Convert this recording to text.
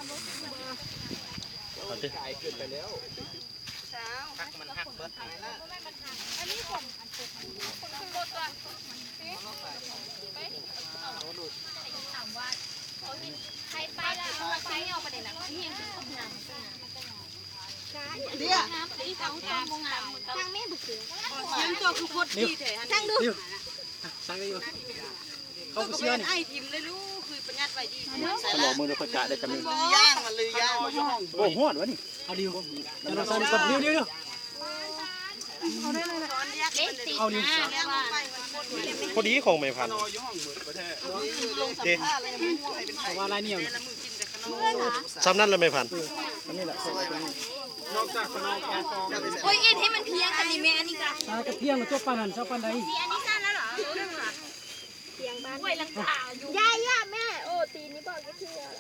เอาดิ มันหักเบิดอันนี้ผมคนรถตัวถามว่าใครไปล่ะไปเอาประเด็นนะที่ยังคือคนงามเดี๋ยวน้ำที่เขาต้มงามทางแม่บุกเสือยังตัวคือพดดีเถอะทางดูสั่งได้อยู่เขาเชื่อนี่ไอ้ทิมเลยลูกคือประหยัดไว้ดีตลอดมือเราประกาศได้จำเป็นย่างมันเลยย่างโอ้หอดวะนี่เอาดิวเราสั่งกดดิวดิวเอาดิพอดีของไม่พันเด็ว่าอะไรเนี่ยซ้ำนั่นเลยไม่พันนี่แหละโอ้ยอินให้มันเพียงกันดิแม่อันนี้กันกระเทียมตัวปานหันชอบปานใดอันนี้สั้นแล้วเหรอเพียงบ้านโอ้ยลังกาอยู่ย่าแม่โอ้ตีนี่บอกก็เที่ยว